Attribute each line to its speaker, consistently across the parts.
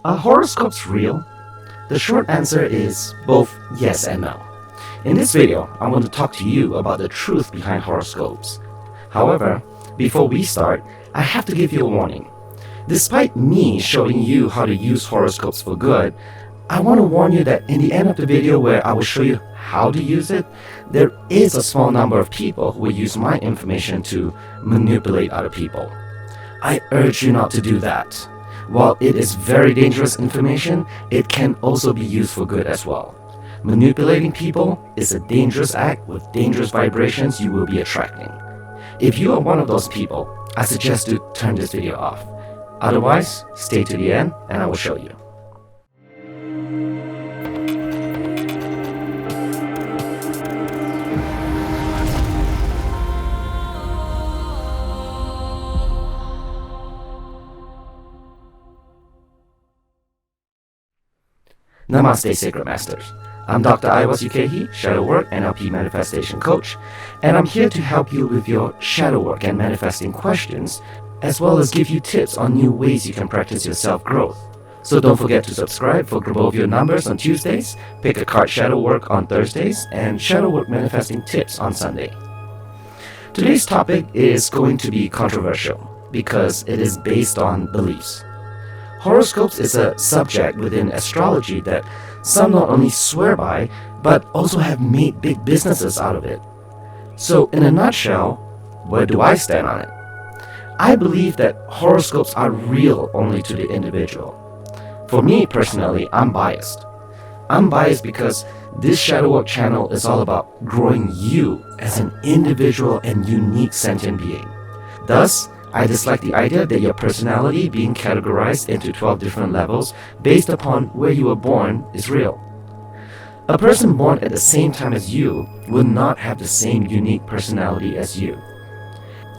Speaker 1: Are horoscopes real? The short answer is both yes and no. In this video, I want to talk to you about the truth behind horoscopes. However, before we start, I have to give you a warning. Despite me showing you how to use horoscopes for good, I want to warn you that in the end of the video where I will show you how to use it, there is a small number of people who will use my information to manipulate other people. I urge you not to do that. While it is very dangerous information, it can also be used for good as well. Manipulating people is a dangerous act with dangerous vibrations you will be attracting. If you are one of those people, I suggest to turn this video off. Otherwise, stay to the end and I will show you. Namaste, Sacred Masters. I'm Dr. Aiwas Ukehi, Shadow Work NLP Manifestation Coach, and I'm here to help you with your shadow work and manifesting questions, as well as give you tips on new ways you can practice your self-growth. So don't forget to subscribe for Grabovio numbers on Tuesdays, pick a card shadow work on Thursdays, and shadow work manifesting tips on Sunday. Today's topic is going to be controversial because it is based on beliefs. Horoscopes is a subject within astrology that some not only swear by, but also have made big businesses out of it. So in a nutshell, where do I stand on it? I believe that horoscopes are real only to the individual. For me personally, I'm biased. I'm biased because this Shadow Work channel is all about growing you as an individual and unique sentient being. Thus, I dislike the idea that your personality being categorized into 12 different levels based upon where you were born is real. A person born at the same time as you will not have the same unique personality as you.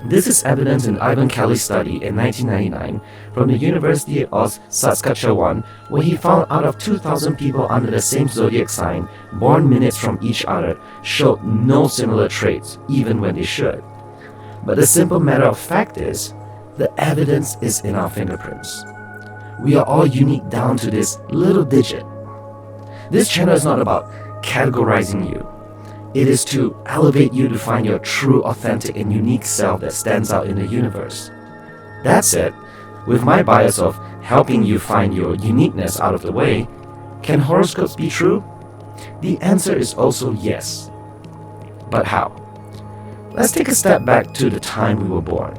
Speaker 1: This is evident in Ivan Kelly's study in 1999 from the University of Saskatchewan, where he found out of 2,000 people under the same zodiac sign, born minutes from each other, showed no similar traits, even when they should. But the simple matter of fact is, the evidence is in our fingerprints. We are all unique down to this little digit. This channel is not about categorizing you. It is to elevate you to find your true, authentic, and unique self that stands out in the universe. That said, with my bias of helping you find your uniqueness out of the way, can horoscopes be true? The answer is also yes. But how? Let's take a step back to the time we were born.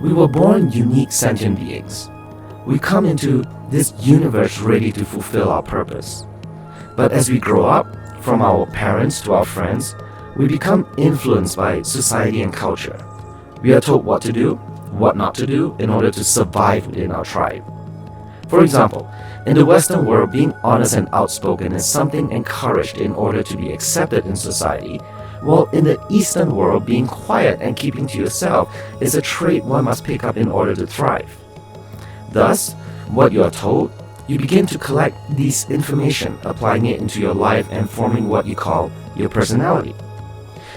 Speaker 1: We were born unique sentient beings. We come into this universe ready to fulfill our purpose. But as we grow up, from our parents to our friends, we become influenced by society and culture. We are told what to do, what not to do in order to survive within our tribe. For example, in the Western world, being honest and outspoken is something encouraged in order to be accepted in society, while in the Eastern world, being quiet and keeping to yourself is a trait one must pick up in order to thrive. Thus, what you are told, you begin to collect this information, applying it into your life and forming what you call your personality.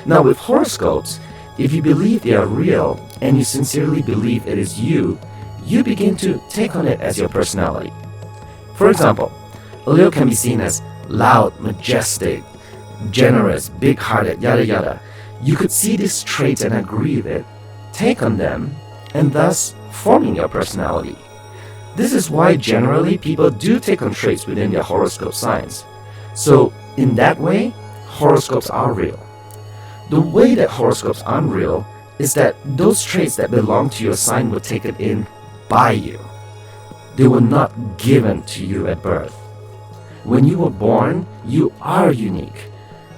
Speaker 1: Now with horoscopes, if you believe they are real and you sincerely believe it is you, you begin to take on it as your personality. For example, a Leo can be seen as loud, majestic, generous, big-hearted, yada yada. You could see these traits and agree with it, take on them, and thus forming your personality. This is why generally people do take on traits within their horoscope signs. So in that way, horoscopes are real. The way that horoscopes aren't real is that those traits that belong to your sign were taken in by you. They were not given to you at birth. When you were born, you are unique.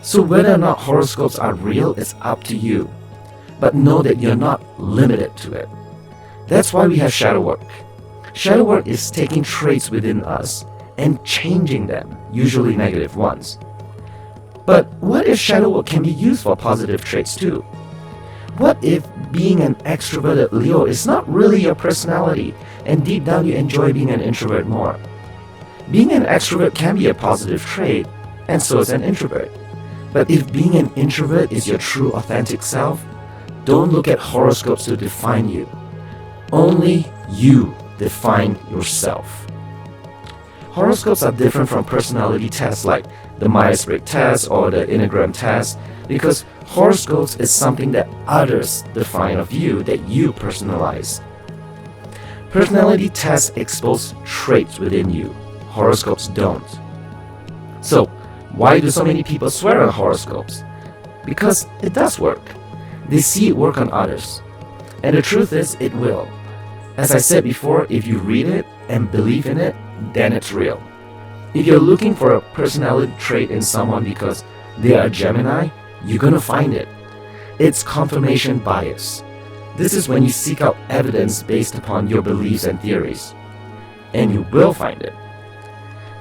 Speaker 1: So whether or not horoscopes are real is up to you. But know that you're not limited to it. That's why we have shadow work. Shadow work is taking traits within us and changing them, usually negative ones. But what if shadow work can be used for positive traits too? What if being an extroverted Leo is not really your personality and deep down you enjoy being an introvert more? Being an extrovert can be a positive trait, and so is an introvert. But if being an introvert is your true authentic self, don't look at horoscopes to define you. Only you define yourself. Horoscopes are different from personality tests like the Myers-Briggs test or the Enneagram test because horoscopes is something that others define of you that you personalize. Personality tests expose traits within you. Horoscopes don't. So, why do so many people swear on horoscopes? Because it does work. They see it work on others. And the truth is, it will. As I said before, if you read it and believe in it, then it's real. If you're looking for a personality trait in someone because they are a Gemini, you're gonna find it. It's confirmation bias. This is when you seek out evidence based upon your beliefs and theories. And you will find it.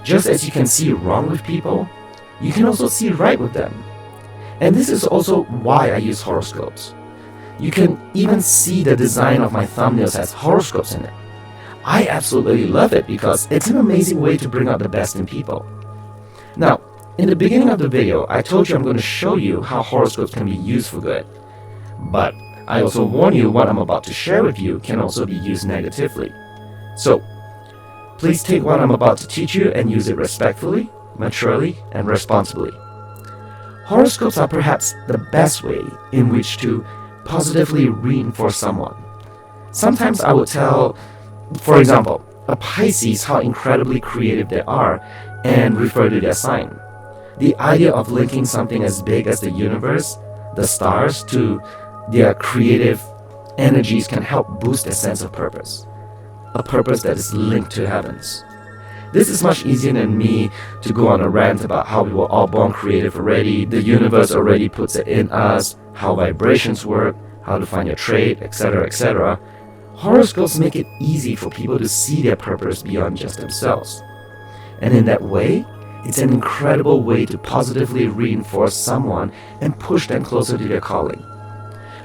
Speaker 1: Just as you can see wrong with people, you can also see right with them. And this is also why I use horoscopes. You can even see the design of my thumbnails has horoscopes in it. I absolutely love it because it's an amazing way to bring out the best in people. Now, in the beginning of the video, I told you I'm going to show you how horoscopes can be used for good. But I also warn you what I'm about to share with you can also be used negatively. So, please take what I'm about to teach you and use it respectfully, maturely, and responsibly. Horoscopes are perhaps the best way in which to positively reinforce someone. Sometimes I would tell, for example, a Pisces how incredibly creative they are and refer to their sign. The idea of linking something as big as the universe, the stars, to their creative energies can help boost their sense of purpose. A purpose that is linked to heavens. This is much easier than me to go on a rant about how we were all born creative already, the universe already puts it in us, how vibrations work, how to find your trait, etc., etc. Horoscopes make it easy for people to see their purpose beyond just themselves. And in that way, it's an incredible way to positively reinforce someone and push them closer to their calling.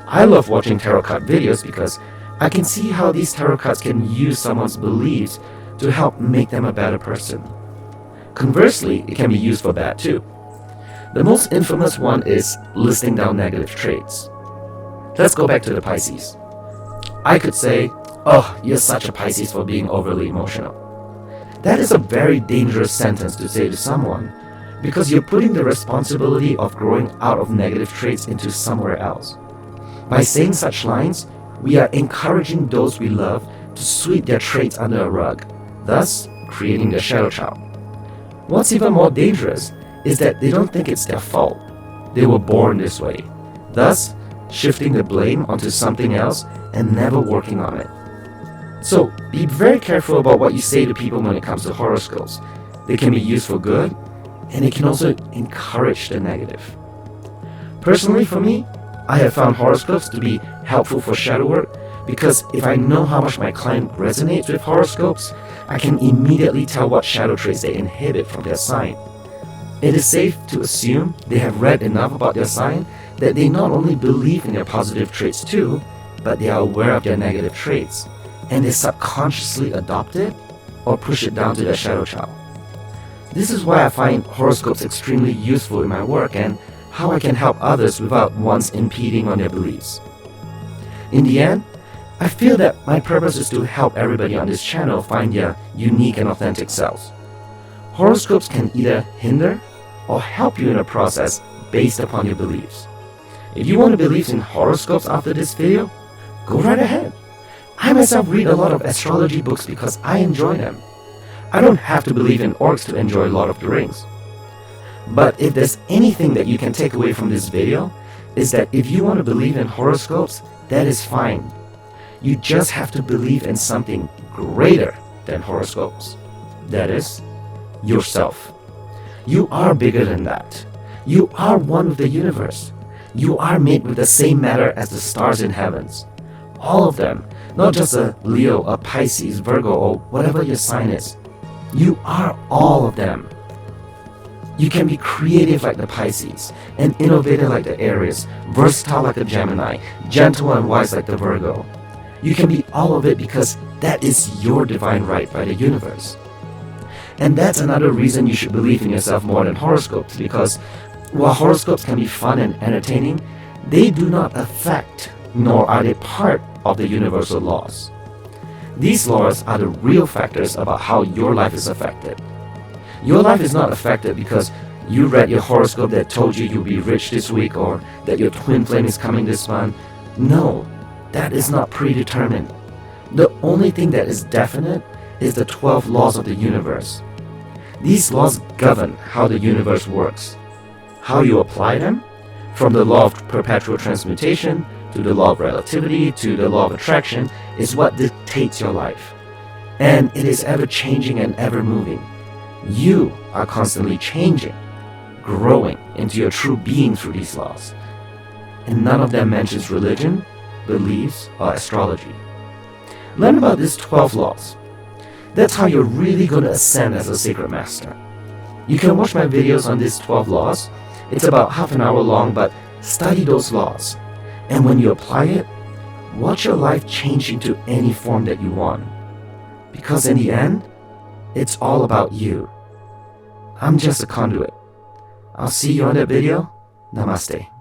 Speaker 1: I love watching tarot card videos because I can see how these tarot cards can use someone's beliefs to help make them a better person. Conversely, it can be used for bad too. The most infamous one is listing down negative traits. Let's go back to the Pisces. I could say, "Oh, you're such a Pisces for being overly emotional." That is a very dangerous sentence to say to someone because you're putting the responsibility of growing out of negative traits into somewhere else. By saying such lines, we are encouraging those we love to sweep their traits under a rug, thus creating their shadow child. What's even more dangerous is that they don't think it's their fault. They were born this way, thus shifting the blame onto something else and never working on it. So be very careful about what you say to people when it comes to horoscopes. They can be used for good, and it can also encourage the negative. Personally for me, I have found horoscopes to be helpful for shadow work because if I know how much my client resonates with horoscopes, I can immediately tell what shadow traits they inhibit from their sign. It is safe to assume they have read enough about their sign that they not only believe in their positive traits too, but they are aware of their negative traits, and they subconsciously adopt it or push it down to their shadow child. This is why I find horoscopes extremely useful in my work and how I can help others without once impeding on their beliefs. In the end, I feel that my purpose is to help everybody on this channel find their unique and authentic selves. Horoscopes can either hinder or help you in a process based upon your beliefs. If you want to believe in horoscopes after this video, go right ahead. I myself read a lot of astrology books because I enjoy them. I don't have to believe in orcs to enjoy Lord of the Rings. But if there's anything that you can take away from this video, is that if you want to believe in horoscopes, that is fine. You just have to believe in something greater than horoscopes. That is, yourself. You are bigger than that. You are one with the universe. You are made with the same matter as the stars in heavens. All of them, not just a Leo, a Pisces, Virgo, or whatever your sign is. You are all of them. You can be creative like the Pisces, and innovative like the Aries, versatile like a Gemini, gentle and wise like the Virgo. You can be all of it because that is your divine right by the universe. And that's another reason you should believe in yourself more than horoscopes, because while horoscopes can be fun and entertaining, they do not affect, nor are they part of the universal laws. These laws are the real factors about how your life is affected, Your life is not affected because you read your horoscope that told you you'll be rich this week or that your twin flame is coming this month. No, that is not predetermined. The only thing that is definite is the 12 laws of the universe. These laws govern how the universe works. How you apply them, from the law of perpetual transmutation to the law of relativity to the law of attraction, is what dictates your life. And it is ever changing and ever moving. You are constantly changing, growing into your true being through these laws. And none of them mentions religion, beliefs, or astrology. Learn about these 12 laws. That's how you're really going to ascend as a sacred master. You can watch my videos on these 12 laws. It's about half an hour long, but study those laws. And when you apply it, watch your life change into any form that you want. Because in the end, it's all about you. I'm just a conduit. I'll see you on that video. Namaste.